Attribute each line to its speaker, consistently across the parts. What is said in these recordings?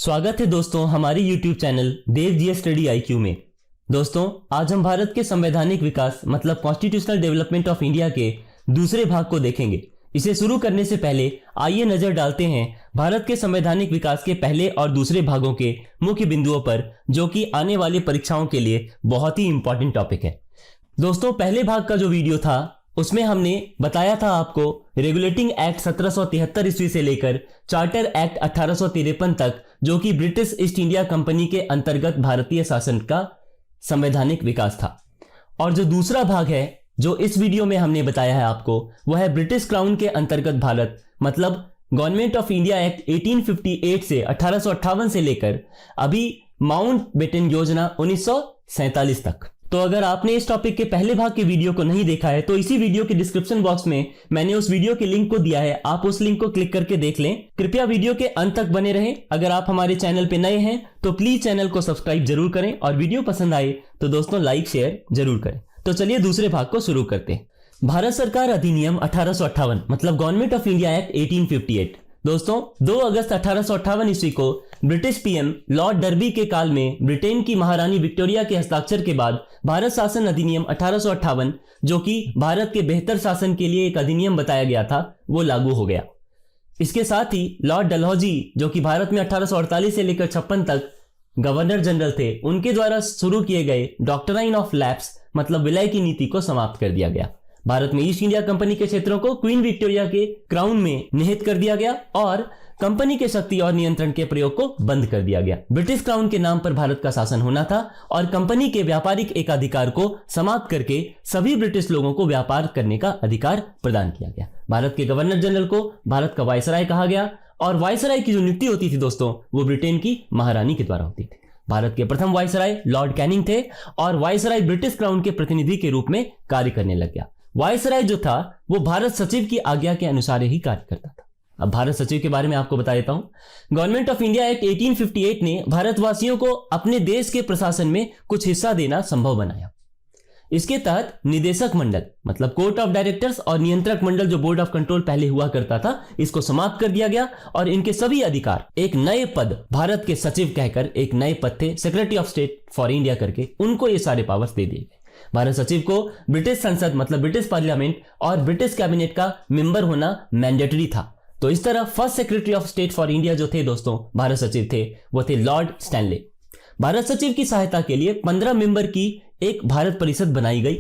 Speaker 1: स्वागत है दोस्तों हमारे YouTube channel Dev ji study IQ में। दोस्तों आज हम भारत के संवैधानिक विकास मतलब कॉन्स्टिट्यूशनल डेवलपमेंट ऑफ इंडिया के दूसरे भाग को देखेंगे। इसे शुरू करने से पहले आइए नजर डालते हैं भारत के संवैधानिक विकास के पहले और दूसरे भागों के मुख्य बिंदुओं पर, जो कि आने वाली परीक्षाओं के लिए बहुत ही इंपॉर्टेंट टॉपिक है। दोस्तों पहले भाग का जो वीडियो था उसमें हमने बताया था आपको रेगुलेटिंग एक्ट 1773 ईस्वी से लेकर चार्टर एक्ट 1853 तक, जो कि ब्रिटिश ईस्ट इंडिया कंपनी के अंतर्गत भारतीय शासन का संवैधानिक विकास था। और जो दूसरा भाग है जो इस वीडियो में हमने बताया है आपको, वह है ब्रिटिश क्राउन के अंतर्गत भारत मतलब गवर्नमेंट ऑफ इंडिया एक्ट 1858 से 1858 से लेकर अभी माउंटबेटन योजना 1947 तक। तो अगर आपने इस टॉपिक के पहले भाग के वीडियो को नहीं देखा है तो इसी वीडियो के डिस्क्रिप्शन बॉक्स में मैंने उस वीडियो के लिंक को दिया है, आप उस लिंक को क्लिक करके देख लें। कृपया वीडियो के अंत तक बने रहें। अगर आप हमारे चैनल पे नए हैं तो प्लीज चैनल को सब्सक्राइब जरूर करें और वीडियो पसंद आए तो दोस्तों लाइक शेयर जरूर करें। तो चलिए दूसरे भाग को शुरू करते हैं। भारत सरकार अधिनियम 1858 मतलब गवर्नमेंट ऑफ इंडिया एक्ट 1858। दोस्तों 2 अगस्त 1858 ईस्वी को ब्रिटिश पीएम लॉर्ड डर्बी के काल में ब्रिटेन की महारानी विक्टोरिया के हस्ताक्षर के बाद भारत शासन अधिनियम 1858, जो कि भारत के बेहतर शासन के लिए एक अधिनियम बताया गया था, वो लागू हो गया। इसके साथ ही लॉर्ड डलहौजी, जो कि भारत में 1848 से लेकर 56 तक गवर्नर जनरल थे, उनके द्वारा शुरू किए गए डॉक्ट्राइन ऑफ लैप्स मतलब विलय की नीति को समाप्त कर दिया गया। भारत में ईस्ट इंडिया कंपनी के क्षेत्रों को क्वीन विक्टोरिया के क्राउन में निहित कर दिया गया और कंपनी के शक्ति और नियंत्रण के प्रयोग को बंद कर दिया गया। ब्रिटिश क्राउन के नाम पर भारत का शासन होना था और कंपनी के व्यापारिक एकाधिकार को समाप्त करके सभी ब्रिटिश लोगों को व्यापार करने का अधिकार प्रदान किया गया। भारत के गवर्नर जनरल को भारत का वायसराय कहा गया और वायसराय की जो नियुक्ति होती थी दोस्तों, वो ब्रिटेन की महारानी के द्वारा होती थी। भारत के प्रथम वायसराय लॉर्ड कैनिंग थे और वायसराय ब्रिटिश क्राउन के प्रतिनिधि के रूप में कार्य करने लग गया। वायसराय जो था वो भारत सचिव की आज्ञा के अनुसार ही कार्य करता था। अब भारत सचिव के बारे में आपको बता देता हूं। गवर्नमेंट ऑफ इंडिया एक्ट 1858 ने भारतवासियों को अपने देश के प्रशासन में कुछ हिस्सा देना संभव बनाया। इसके तहत निदेशक मंडल मतलब कोर्ट ऑफ डायरेक्टर्स और नियंत्रक मंडल जो बोर्ड ऑफ कंट्रोल पहले हुआ करता था, इसको समाप्त कर दिया गया और इनके सभी अधिकार एक नए पद भारत के सचिव कहकर एक नए पद थे secretary of state for India करके, उनको ये सारे पावर्स दे दिए गए। भारत सचिव को ब्रिटिश संसद मतलब ब्रिटिश पार्लियामेंट और ब्रिटिश कैबिनेट का मेंबर होना मैंडेटरी था। तो इस तरह first secretary of state for India जो थे दोस्तों भारत सचिव थे, वो थे लॉर्ड स्टैनले। भारत सचिव की सहायता के लिए 15 मेंबर की एक भारत परिषद बनाई गई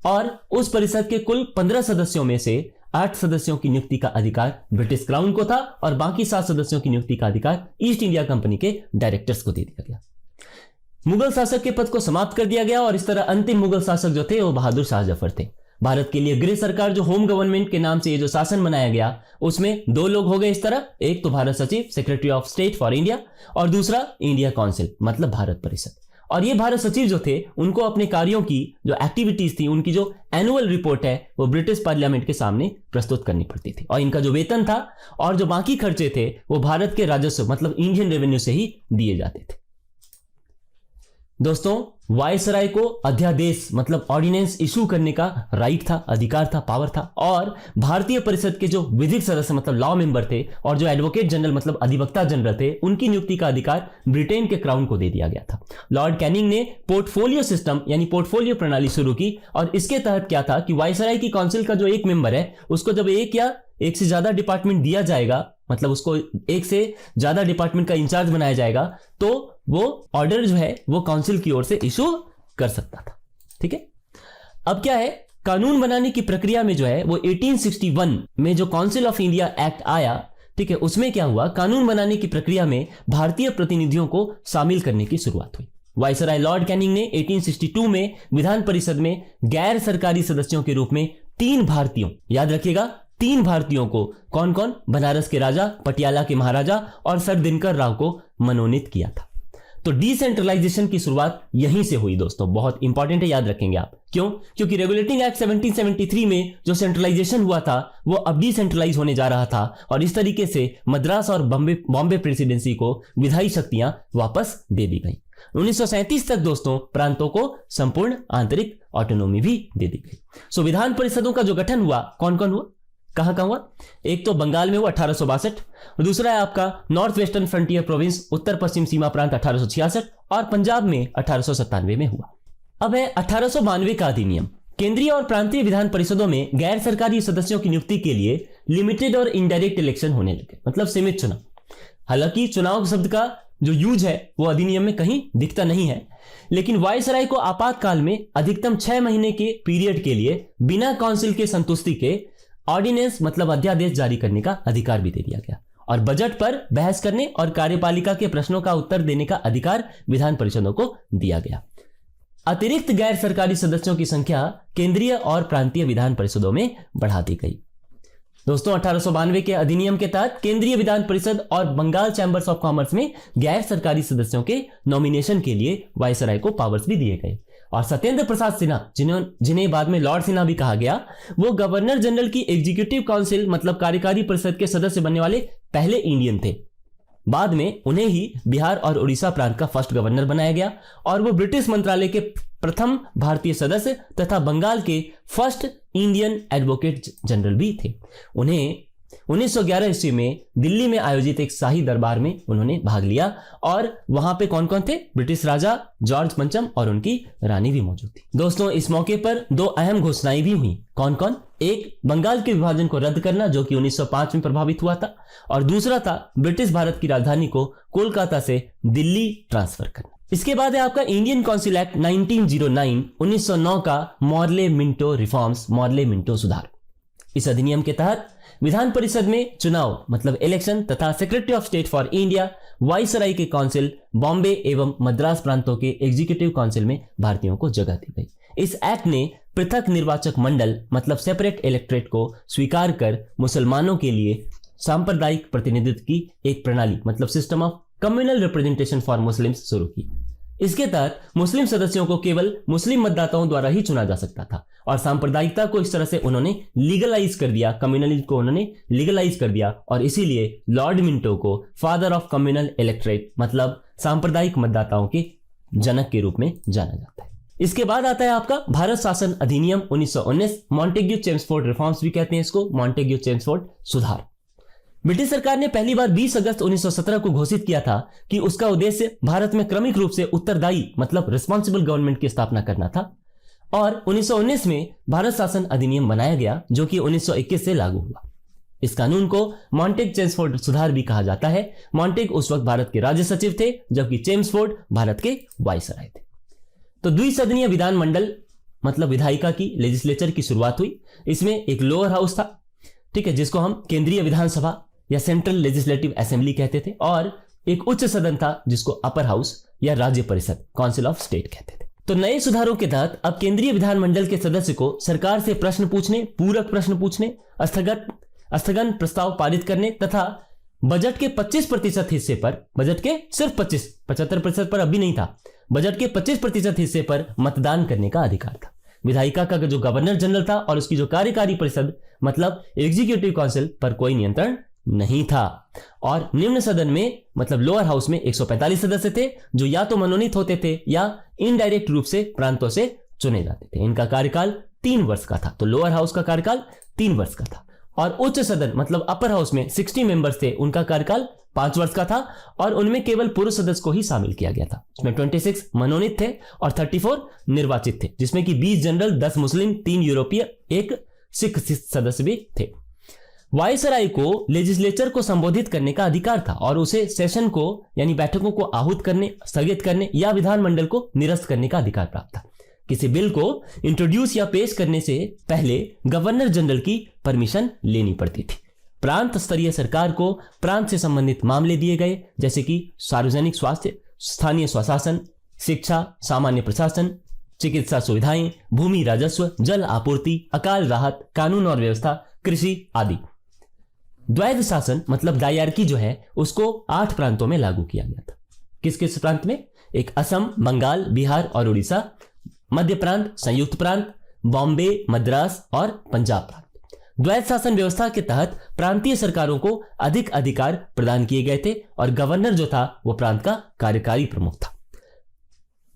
Speaker 1: और उस परिषद के कुल 15 सदस्यों में से 8 सदस्यों की नियुक्ति का अधिकार ब्रिटिश क्राउन को था और बाकी 7 सदस्यों की नियुक्ति का अधिकार ईस्ट इंडिया कंपनी के डायरेक्टर्स को दे दिया गया। मुगल शासक के पद को समाप्त कर दिया गया और इस तरह अंतिम मुगल शासक जो थे वो बहादुर शाह जफर थे। भारत के लिए गृह सरकार जो होम गवर्नमेंट के नाम से ये जो शासन बनाया गया, उसमें 2 लोग हो गए इस तरह, एक तो भारत सचिव secretary of state for India और दूसरा इंडिया काउंसिल मतलब भारत परिषद। और ये भारत सचिव जो थे उनको अपने कार्यों की जो एक्टिविटीज थी, उनकी जो एनुअल रिपोर्ट है वो ब्रिटिश पार्लियामेंट के सामने प्रस्तुत करनी पड़ती थी और इनका जो वेतन था और जो बाकी खर्चे थे वो भारत के राजस्व मतलब इंडियन रेवेन्यू से ही दिए जाते थे। दोस्तों वायसराय को अध्यादेश मतलब ऑर्डिनेंस इशू करने का राइट था, अधिकार था, पावर था और भारतीय परिषद के जो विधिक सदस्य मतलब लॉ मेंबर थे और जो एडवोकेट जनरल मतलब अधिवक्ता जनरल थे, उनकी नियुक्ति का अधिकार ब्रिटेन के क्राउन को दे दिया गया था। लॉर्ड कैनिंग ने पोर्टफोलियो सिस्टम यानी पोर्टफोलियो प्रणाली शुरू की और इसके तहत क्या था कि वायसराय की काउंसिल का जो एक मेंबर है उसको जब एक या एक से ज्यादा डिपार्टमेंट दिया जाएगा, मतलब उसको एक से ज्यादा डिपार्टमेंट का इंचार्ज बनाया जाएगा, तो वो ऑर्डर जो है वो काउंसिल की ओर से इशू कर सकता था। ठीक है, अब क्या है, कानून बनाने की प्रक्रिया में जो है वो 1861 में जो काउंसिल ऑफ इंडिया एक्ट आया, ठीक है, उसमें क्या हुआ, कानून बनाने की प्रक्रिया में भारतीय प्रतिनिधियों को शामिल करने की शुरुआत हुई। वायसराय लॉर्ड कैनिंग ने 1862 में विधान परिषद में गैर सरकारी सदस्यों के रूप में 3 भारतीयों, याद रखिएगा 3 भारतीयों को, कौन कौन, बनारस के राजा, पटियाला के महाराजा और सर दिनकर राव को मनोनीत किया था। तो डिसेंट्रलाइजेशन की शुरुआत यहीं से हुई दोस्तों, बहुत इंपॉर्टेंट है, याद रखेंगे आप। क्यों? क्योंकि रेगुलेटिंग एक्ट 1773 में जो सेंट्रलाइजेशन हुआ था वो अब डिसेंट्रलाइज होने जा रहा था और इस तरीके से मद्रास और बॉम्बे प्रेसिडेंसी को विधायी शक्तियां वापस दे दी गई। 1937 तक दोस्तों प्रांतों को संपूर्ण आंतरिक ऑटोनॉमी भी दे दी गई। सो विधान परिषदों का जो गठन हुआ, कौन कौन हुआ, कहाँ कहाँ हुआ? एक तो बंगाल में हुआ 1862, और दूसरा है आपका नॉर्थ वेस्टर्न फ्रंटियर प्रोविंस, उत्तर पश्चिम सीमा प्रांत 1866, और पंजाब में 1897 में हुआ। अब है 1892 का अधिनियम। केंद्रीय और प्रांतीय विधान परिषदों में गैर सरकारी सदस्यों की नियुक्ति के लिए लिमिटेड और इनडायरेक्ट इलेक्शन होने लगे, मतलब सीमित चुनाव। हालांकि चुनाव शब्द का जो यूज है वो अधिनियम में कहीं दिखता नहीं है, लेकिन वायसराय को आपातकाल में अधिकतम 6 महीने के पीरियड के लिए बिना काउंसिल के संतुष्टि के ऑर्डिनेंस मतलब अध्यादेश जारी करने का अधिकार भी दे दिया गया, और बजट पर बहस करने और कार्यपालिका के प्रश्नों का उत्तर देने का अधिकार विधान परिषदों को दिया गया। अतिरिक्त गैर सरकारी सदस्यों की संख्या केंद्रीय और प्रांतीय विधान परिषदों में बढ़ा दी गई। दोस्तों 1892 के अधिनियम के तहत केंद्रीय विधान परिषद और बंगाल चैंबर्स ऑफ कॉमर्स में गैर सरकारी सदस्यों के नॉमिनेशन के लिए वायसराय को पावर्स भी दिए गए, और सत्येंद्र प्रसाद सिन्हा, जिन्हें बाद में लॉर्ड सिन्हा भी कहा गया, वो गवर्नर जनरल की एग्जीक्यूटिव काउंसिल मतलब कार्यकारी परिषद के सदस्य बनने वाले पहले इंडियन थे। बाद में उन्हें ही बिहार और उड़ीसा प्रांत का फर्स्ट गवर्नर बनाया गया, और वो ब्रिटिश मंत्रालय के प्रथम भारतीय सदस्य तथा बंगाल के फर्स्ट इंडियन एडवोकेट जनरल भी थे। उन्हें 1911 ईस्वी में दिल्ली में आयोजित एक शाही दरबार में उन्होंने भाग लिया, और वहां पे कौन कौन थे? ब्रिटिश राजा जॉर्ज पंचम और उनकी रानी भी मौजूद थी। दोस्तों इस मौके पर 2 अहम घोषणाएं भी हुई। कौन कौन? एक बंगाल के विभाजन को रद्द करना जो कि 1905 में प्रभावित हुआ था, और दूसरा था ब्रिटिश भारत की राजधानी को कोलकाता से दिल्ली ट्रांसफर करना। इसके बाद है आपका इंडियन काउंसिल एक्ट 1909 1909 का Morley Minto reforms, Morley Minto सुधार। इस अधिनियम के तहत विधान परिषद में चुनाव मतलब इलेक्शन तथा secretary of state for India, viceroy के काउंसिल, बॉम्बे एवं मद्रास प्रांतों के एग्जीक्यूटिव काउंसिल में भारतीयों को जगह दी गई। इस एक्ट ने पृथक निर्वाचक मंडल मतलब सेपरेट इलेक्ट्रेट को स्वीकार कर मुसलमानों के लिए सांप्रदायिक प्रतिनिधित्व की एक प्रणाली मतलब system of communal representation for Muslims शुरू की। इसके तहत मुस्लिम सदस्यों को केवल मुस्लिम मतदाताओं द्वारा ही चुना जा सकता था, और सांप्रदायिकता को इस तरह से उन्होंने लीगलाइज कर दिया, कम्युनलिज्म को उन्होंने लीगलाइज कर दिया, और इसीलिए लॉर्ड मिंटो को फादर ऑफ कम्युनल इलेक्ट्रेट मतलब सांप्रदायिक मतदाताओं के जनक के रूप में जाना जाता है। इसके बाद आता है आपका भारत शासन अधिनियम 1919, मॉन्टेग्यू चेम्सफोर्ड रिफॉर्म्स भी कहते हैं इसको, मॉन्टेग्यू चेम्सफोर्ड सुधार। ब्रिटिश सरकार ने पहली बार 20 अगस्त 1917 को घोषित किया था कि उसका उद्देश्य भारत में क्रमिक रूप से उत्तरदायी मतलब रिस्पॉन्सिबल गवर्नमेंट की स्थापना करना था, और 1919 में भारत शासन अधिनियम बनाया गया जो कि 1921 से लागू हुआ। इस कानून को मॉन्टेग चेम्सफोर्ड सुधार भी कहा जाता है। मॉन्टेग उस वक्त भारत के राज्य सचिव थे, जबकि चेम्सफोर्ड भारत के वायसराय थे। तो द्विसदनीय विधान मंडल मतलब विधायिका की लेजिस्लेचर की शुरुआत हुई। इसमें एक लोअर हाउस था, ठीक है, जिसको हम केंद्रीय विधानसभा या सेंट्रल लेजिस्लेटिव असेंबली कहते थे, और एक उच्च सदन था जिसको अपर हाउस या राज्य परिषद काउंसिल ऑफ स्टेट कहते थे। तो नए सुधारों के तहत अब केंद्रीय विधानमंडल के सदस्य को सरकार से प्रश्न पूछने, पूरक प्रश्न पूछने, स्थगन प्रस्ताव पारित करने तथा बजट के 25% हिस्से पर, बजट के सिर्फ 75% पर अभी नहीं था, बजट के 25% हिस्से पर मतदान करने का अधिकार था। विधायिका का जो गवर्नर जनरल था और उसकी जो कार्यकारी परिषद मतलब एग्जीक्यूटिव काउंसिल पर कोई नियंत्रण नहीं था। और निम्न सदन में मतलब लोअर हाउस में 145 सदस्य थे जो या तो मनोनीत होते थे या इनडायरेक्ट रूप से प्रांतों से चुने जाते थे। इनका कार्यकाल 3 वर्ष का था, तो लोअर हाउस का कार्यकाल 3 वर्ष का था। और उच्च सदन मतलब अपर हाउस में 60 मेंबर्स थे, उनका कार्यकाल 5 वर्ष का था, और उनमें केवल पुरुष सदस्य को ही शामिल किया गया था। उसमें 26 मनोनीत थे और 34 निर्वाचित थे, जिसमें कि 20 जनरल, 10 मुस्लिम, 3 यूरोपीय, 1 सिख सदस्य भी थे। वायसराय को लेजिस्लेचर को संबोधित करने का अधिकार था और उसे सेशन को यानी बैठकों को आहूत करने, स्थगित करने या विधानमंडल को निरस्त करने का अधिकार प्राप्त था। किसी बिल को इंट्रोड्यूस या पेश करने से पहले गवर्नर जनरल की परमिशन लेनी पड़ती थी। प्रांत स्तरीय सरकार को प्रांत से संबंधित मामले दिए गए, जैसे कि सार्वजनिक स्वास्थ्य, स्थानीय स्वशासन, शिक्षा, सामान्य प्रशासन, चिकित्सा सुविधाएं, भूमि राजस्व, जल आपूर्ति, अकाल राहत, कानून और व्यवस्था, कृषि आदि। द्वैध शासन मतलब डायरकी जो है उसको 8 प्रांतों में लागू किया गया था। किस किस प्रांत में? एक असम, बंगाल, बिहार और उड़ीसा, मध्य प्रांत, संयुक्त प्रांत, बॉम्बे, मद्रास और पंजाब प्रांत। द्वैध शासन व्यवस्था के तहत प्रांतीय सरकारों को अधिक अधिकार प्रदान किए गए थे और गवर्नर जो था वो प्रांत का कार्यकारी प्रमुख था।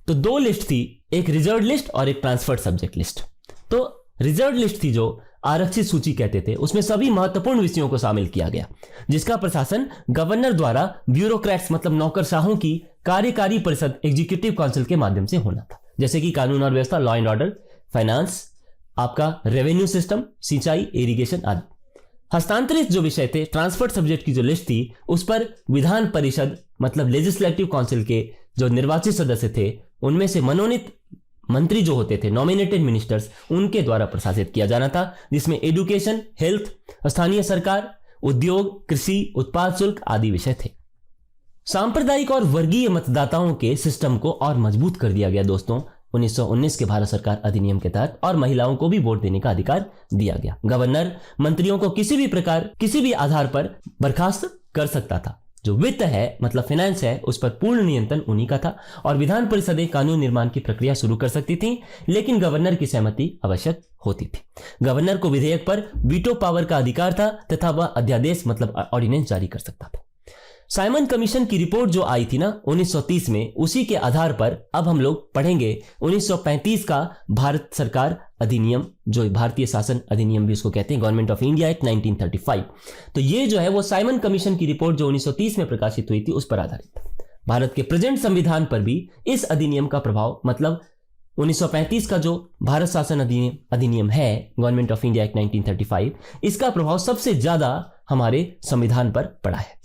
Speaker 1: तो 2 लिस्ट थी, एक रिजर्व लिस्ट और एक ट्रांसफर्ड सब्जेक्ट लिस्ट। तो रिजर्व लिस्ट थी जो आरक्षित सूची कहते थे, उसमें सभी महत्वपूर्ण विषयों को शामिल किया गया, जिसका प्रशासन गवर्नर द्वारा ब्यूरोक्रेट्स मतलब नौकरशाहों की कार्यकारी परिषद एग्जीक्यूटिव काउंसिल के माध्यम से होना था, जैसे कि कानून और व्यवस्था, लॉ एंड ऑर्डर, फाइनेंस, आपका रेवेन्यू सिस्टम, सिंचाई, इरिगेशन आदि। हस्तांतरित जो विषय थे, ट्रांसफर्ड सब्जेक्ट की जो लिस्ट थी, उस पर विधान परिषद मतलब लेजिस्लेटिव काउंसिल के जो निर्वाचित सदस्य थे, उनमें से मनोनीत मंत्री जो होते थे, नॉमिनेटेड मिनिस्टर्स, उनके द्वारा प्रशासित किया जाना था, जिसमें एजुकेशन, हेल्थ, स्थानीय सरकार, उद्योग, कृषि, उत्पाद शुल्क आदि विषय थे। सांप्रदायिक और वर्गीय मतदाताओं के सिस्टम को और मजबूत कर दिया गया दोस्तों 1919 के भारत सरकार अधिनियम के तहत, और महिलाओं को भी वोट देने का अधिकार दिया गया। गवर्नर मंत्रियों को किसी भी प्रकार, किसी भी आधार पर बर्खास्त कर सकता था। जो वित्त है मतलब फाइनेंस है, उस पर पूर्ण नियंत्रण उन्हीं का था, और विधान परिषदें कानून निर्माण की प्रक्रिया शुरू कर सकती थी, लेकिन गवर्नर की सहमति आवश्यक होती थी। गवर्नर को विधेयक पर वीटो पावर का अधिकार था तथा वह अध्यादेश मतलब ऑर्डिनेंस जारी कर सकता था। साइमन कमीशन की रिपोर्ट जो आई थी ना 1930 में, उसी के आधार पर अब हम लोग पढ़ेंगे 1935 का भारत सरकार अधिनियम, जो भारतीय शासन अधिनियम भी उसको कहते हैं, गवर्नमेंट ऑफ इंडिया एक्ट 1935। तो ये जो है वो साइमन कमीशन की रिपोर्ट जो 1930 में प्रकाशित हुई थी, उस पर आधारित। भारत के प्रेजेंट संविधान पर भी इस अधिनियम का प्रभाव मतलब 1935 का जो भारत शासन अधिनियम है, गवर्नमेंट ऑफ इंडिया एक्ट 1935, इसका प्रभाव सबसे ज्यादा हमारे संविधान पर पड़ा है।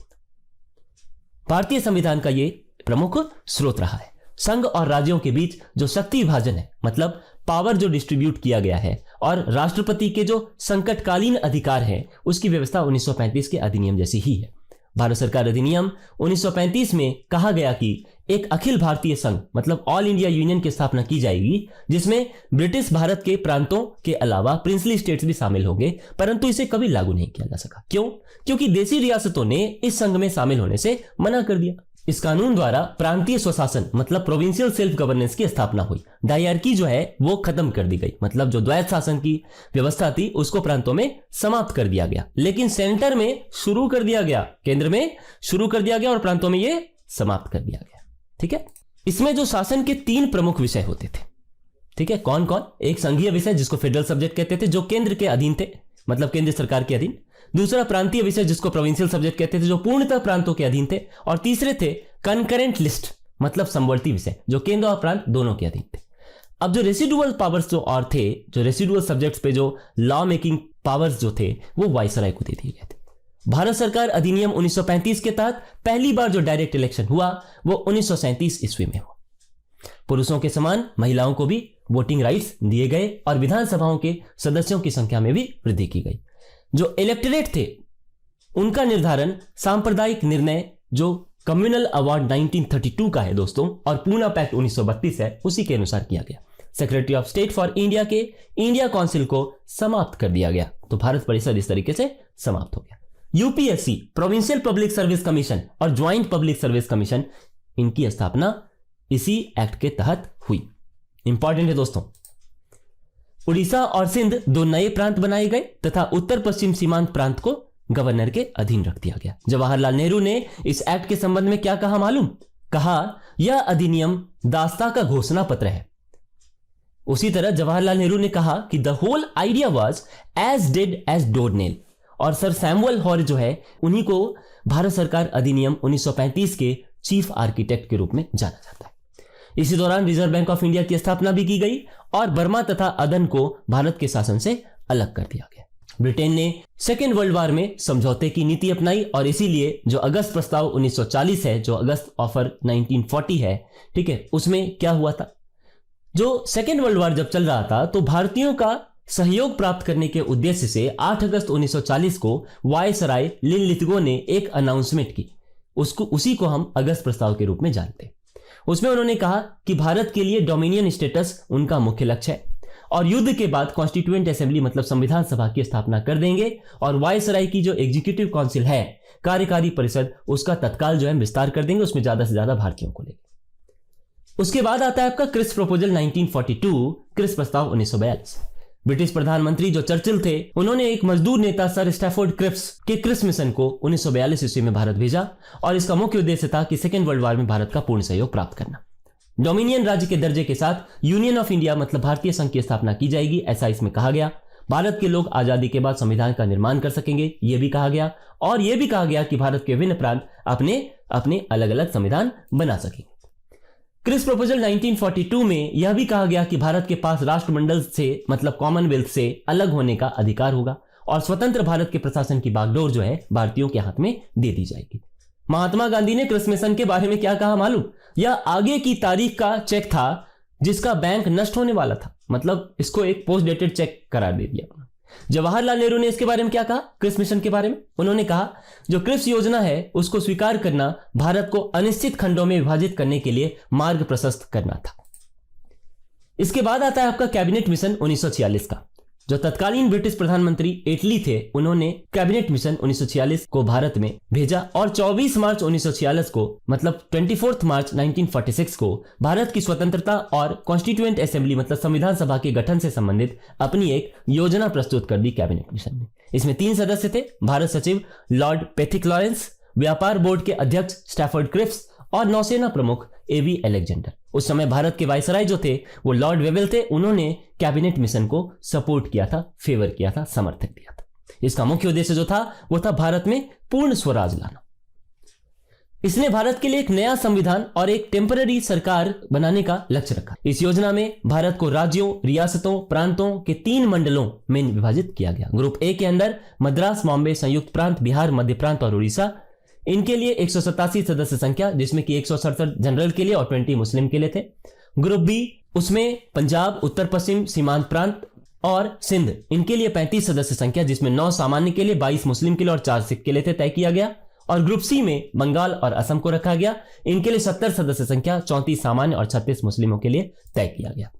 Speaker 1: भारतीय संविधान का ये प्रमुख स्रोत रहा है। संघ और राज्यों के बीच जो शक्ति विभाजन है मतलब पावर जो डिस्ट्रीब्यूट किया गया है, और राष्ट्रपति के जो संकटकालीन अधिकार है, उसकी व्यवस्था 1935 के अधिनियम जैसी ही है। भारत सरकार अधिनियम 1935 में कहा गया कि एक अखिल भारतीय संघ मतलब ऑल इंडिया यूनियन की स्थापना की जाएगी, जिसमें ब्रिटिश भारत के प्रांतों के अलावा प्रिंसली स्टेट्स भी शामिल होंगे, परंतु इसे कभी लागू नहीं किया जा सका। क्यों? क्योंकि देशी रियासतों ने इस संघ में शामिल होने से मना कर दिया। इस कानून द्वारा प्रांतीय स्वशासन मतलब प्रोविंशियल सेल्फ गवर्नेंस की स्थापना हुई। डायरकी जो है वो खत्म कर दी गई, मतलब जो द्वैत शासन की व्यवस्था थी उसको प्रांतों में समाप्त कर दिया गया, लेकिन सेंटर में शुरू कर दिया गया, केंद्र में शुरू कर दिया गया और प्रांतों में ये समाप्त कर दिया गया। ठीक है, इसमें जो शासन के 3 प्रमुख विषय होते थे। ठीक है, कौन कौन? एक संघीय विषय जिसको फेडरल सब्जेक्ट कहते थे, जो केंद्र के अधीन थे मतलब केंद्र सरकार के अधीन। दूसरा प्रांतीय विषय जिसको प्रोविंशियल सब्जेक्ट कहते थे, जो पूर्णतः प्रांतों के अधीन थे। और तीसरे थे कंकरेंट लिस्ट मतलब समवर्ती विषय, जो केंद्र और प्रांत दोनों के अधीन थे। अब जो रेसिडुअल पावर्स जो और थे, जो रेसिडुअल सब्जेक्ट्स पे जो लॉ मेकिंग पावर्स जो थे, वो वाइसराय को दे दिए गए थे। भारत सरकार अधिनियम 1935 के तहत पहली बार जो डायरेक्ट इलेक्शन हुआ वो 1937 ईस्वी में हुआ। पुरुषों के समान महिलाओं को भी वोटिंग राइट्स दिए गए और विधानसभाओं के सदस्यों की संख्या में भी वृद्धि की गई। जो इलेक्टोरेट थे उनका निर्धारण सांप्रदायिक निर्णय जो कम्युनल अवार्ड 1932 का है दोस्तों, और पूना पैक्ट 1932 है, उसी के अनुसार किया गया। Secretary of state for India के इंडिया काउंसिल को समाप्त कर दिया गया, तो भारत परिषद इस तरीके से समाप्त हो गया। UPSC, provincial public service commission और ज्वाइंट पब्लिक सर्विस कमीशन, इनकी स्थापना इसी एक्ट के तहत हुई। इंपॉर्टेंट है दोस्तों। उड़ीसा और सिंध 2 नए प्रांत बनाए गए तथा उत्तर पश्चिम सीमांत प्रांत को गवर्नर के अधीन रख दिया गया। जवाहरलाल नेहरू ने इस एक्ट के संबंध में क्या कहा मालूम? कहा यह अधिनियम दास्ता का घोषणा पत्र है। उसी तरह जवाहरलाल नेहरू ने कहा कि the whole idea was as dead as doornail, और सर सैमुअल हॉर जो है उन्हीं को भारत सरकार अधिनियम 1935 के चीफ आर्किटेक्ट के रूप में जाना जाता है। इसी दौरान रिजर्व बैंक ऑफ इंडिया की स्थापना भी की गई और बर्मा तथा अदन को भारत के शासन से अलग कर दिया गया। ब्रिटेन ने सेकेंड वर्ल्ड वॉर में समझौते की नीति अपनाई और इसीलिए जो अगस्त प्रस्ताव 1940 है, जो अगस्त ऑफर 1940 है, ठीक है, उसमें क्या हुआ था? जो सेकेंड वर्ल्ड वॉर जब चल रहा था तो भारतीयों का सहयोग प्राप्त करने के उद्देश्य से 8 अगस्त 1940 को वायसराय लिनलिथगो ने एक अनाउंसमेंट की, उसी को हम अगस्त प्रस्ताव के रूप में जानते हैं। उसमें उन्होंने कहा कि भारत के लिए डोमिनियन स्टेटस उनका मुख्य लक्ष्य है और युद्ध के बाद कॉन्स्टिट्यूएंट असेंबली मतलब संविधान सभा की स्थापना कर देंगे और वायसराय की जो एग्जीक्यूटिव काउंसिल है, कार्यकारी परिषद, उसका तत्काल जो है विस्तार कर देंगे, उसमें ज्यादा से ज्यादा भारतीयों को लेंगे। उसके बाद आता है आपका क्रिस प्रपोजल 1942, क्रिस प्रस्ताव 1942। ब्रिटिश प्रधानमंत्री जो चर्चिल थे, उन्होंने एक मजदूर नेता सर स्टैफोर्ड क्रिप्स के क्रिस मिशन को 1942 ईस्वी में भारत भेजा और इसका मुख्य उद्देश्य था कि सेकेंड वर्ल्ड वॉर में भारत का पूर्ण सहयोग प्राप्त करना। डोमिनियन राज्य के दर्जे के साथ यूनियन ऑफ इंडिया मतलब भारतीय संघ की स्थापना की जाएगी, ऐसा इसमें कहा गया। भारत के लोग आजादी के बाद संविधान का निर्माण कर सकेंगे, यह भी कहा गया। और यह भी कहा गया कि भारत के विभिन्न प्रांत अपने अपने अलग अलग संविधान बना सकेंगे। क्रिस प्रपोजल 1942 में यह भी कहा गया कि भारत के पास राष्ट्रमंडल से मतलब कॉमनवेल्थ से अलग होने का अधिकार होगा और स्वतंत्र भारत के प्रशासन की बागडोर जो है भारतीयों के हाथ में दे दी जाएगी। महात्मा गांधी ने क्रिस मिशन के बारे में क्या कहा मालूम? यह आगे की तारीख का चेक था जिसका बैंक नष्ट होने वाला था, मतलब इसको एक पोस्ट डेटेड चेक करार दे दिया। जवाहरलाल नेहरू ने इसके बारे में क्या कहा? क्रिस मिशन के बारे में उन्होंने कहा जो क्रिस योजना है उसको स्वीकार करना भारत को अनिश्चित खंडों में विभाजित करने के लिए मार्ग प्रशस्त करना था। इसके बाद आता है आपका कैबिनेट मिशन 1946 का। जो तत्कालीन ब्रिटिश प्रधानमंत्री एटली थे उन्होंने कैबिनेट मिशन 1946 को भारत में भेजा और 24 मार्च 1946 को मतलब 24 मार्च 1946 को भारत की स्वतंत्रता और कॉन्स्टिट्यूएंट असेंबली मतलब संविधान सभा के गठन से संबंधित अपनी एक योजना प्रस्तुत कर दी कैबिनेट मिशन ने। इसमें 3 सदस्य थे, भारत सचिव लॉर्ड पैथिक लॉरेंस, व्यापार बोर्ड के अध्यक्ष स्टैफर्ड क्रिप्स और नौसेना प्रमुख एवी अलेक्जेंडर। उस समय भारत के वायसराय जो थे वो लॉर्ड वेवेल थे, उन्होंने कैबिनेट मिशन को सपोर्ट किया था, फेवर किया था, समर्थन दिया था। इसका मुख्य उद्देश्य जो था वो था भारत में पूर्ण स्वराज लाना। इसने भारत के लिए एक नया संविधान और एक टेम्पररी सरकार बनाने का लक्ष्य रखा। इस योजना में भारत को राज्यों, रियासतों, प्रांतों के 3 मंडलों में विभाजित किया गया। ग्रुप ए के अंदर मद्रास, बॉम्बे, संयुक्त प्रांत, बिहार, मध्य प्रांत और उड़ीसा, इनके लिए 187 सदस्य संख्या जिसमें कि 167 जनरल के लिए और 20 मुस्लिम के लिए थे। ग्रुप बी उसमें पंजाब, उत्तर पश्चिम सीमांत प्रांत और सिंध, इनके लिए 35 सदस्य संख्या जिसमें 9 सामान्य के लिए, 22 मुस्लिम के लिए और 4 सिख के लिए थे, तय किया गया। और ग्रुप सी में बंगाल और असम को रखा गया, इनके लिए 70 सदस्य संख्या, 34 सामान्य और 36 मुस्लिमों के लिए तय किया गया।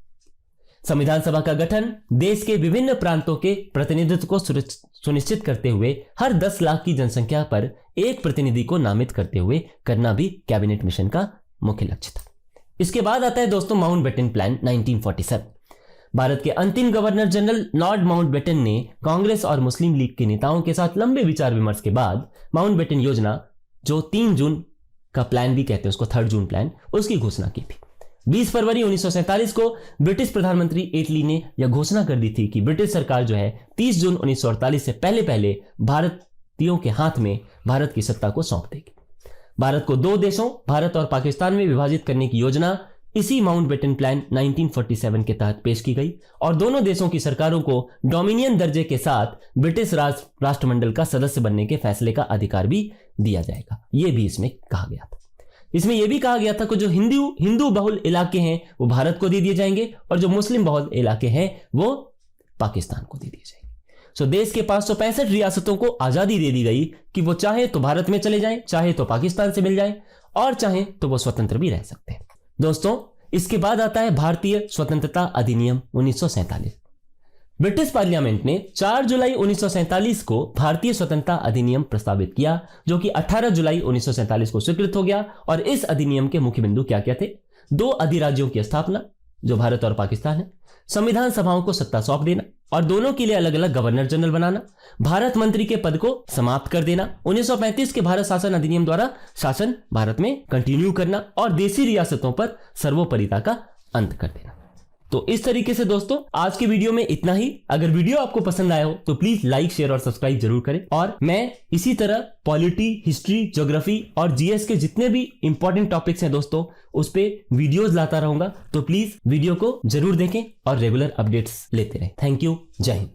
Speaker 1: संविधान सभा का गठन देश के विभिन्न प्रांतों के प्रतिनिधित्व को सुनिश्चित करते हुए हर 10 लाख की जनसंख्या पर एक प्रतिनिधि को नामित करते हुए करना भी कैबिनेट मिशन का मुख्य लक्ष्य था। इसके बाद आता है दोस्तों माउंटबेटन प्लान 1947। भारत के अंतिम गवर्नर जनरल लॉर्ड माउंटबेटन ने कांग्रेस और मुस्लिम लीग के नेताओं के साथ लंबे विचार विमर्श के बाद माउंटबेटन योजना जो 3 जून का प्लान भी कहते हैं उसको 3 जून प्लान, उसकी घोषणा की थी। 20 फरवरी 1947 को ब्रिटिश प्रधानमंत्री एटली ने यह घोषणा कर दी थी कि ब्रिटिश सरकार जो है 30 जून 1948 से पहले भारतीयों के हाथ में भारत की सत्ता को सौंप देगी। भारत को 2 देशों भारत और पाकिस्तान में विभाजित करने की योजना इसी माउंटबेटन प्लान 1947 के तहत पेश की गई और दोनों देशों की सरकारों को डोमिनियन दर्जे के साथ ब्रिटिश राष्ट्रमंडल का सदस्य बनने के फैसले का अधिकार भी दिया जाएगा, यह भी इसमें कहा गया था। इसमें यह भी कहा गया था कि जो हिंदू बहुल इलाके हैं वो भारत को दे दिए जाएंगे और जो मुस्लिम बहुल इलाके हैं वो पाकिस्तान को दे दिए जाएंगे। सो देश के 565 रियासतों को आजादी दे दी गई कि वो चाहे तो भारत में चले जाएं, चाहे तो पाकिस्तान से मिल जाएं और चाहे तो वो स्वतंत्र भी रह सकते हैं। दोस्तों इसके बाद आता है भारतीय स्वतंत्रता अधिनियम 1947। ब्रिटिश पार्लियामेंट ने 4 जुलाई 1947 को भारतीय स्वतंत्रता अधिनियम प्रस्तावित किया जो कि 18 जुलाई 1947 को स्वीकृत हो गया। और इस अधिनियम के मुख्य बिंदु क्या क्या थे? 2 अधिराज्यों की स्थापना जो भारत और पाकिस्तान है, संविधान सभाओं को सत्ता सौंप देना और दोनों के लिए अलग अलग गवर्नर जनरल बनाना, भारत मंत्री के पद को समाप्त कर देना, 1935 के भारत शासन अधिनियम द्वारा शासन भारत में कंटिन्यू करना और देशी रियासतों पर सर्वोपरिता का अंत कर देना। तो इस तरीके से दोस्तों आज की वीडियो में इतना ही। अगर वीडियो आपको पसंद आया हो तो प्लीज लाइक, शेयर और सब्सक्राइब जरूर करें। और मैं इसी तरह पॉलिटी, हिस्ट्री, ज्योग्राफी और जीएस के जितने भी इंपॉर्टेंट टॉपिक्स हैं दोस्तों उस पे वीडियोस लाता रहूंगा, तो प्लीज वीडियो को जरूर देखें और रेगुलर अपडेट्स लेते रहें। थैंक यू, जय हिंद।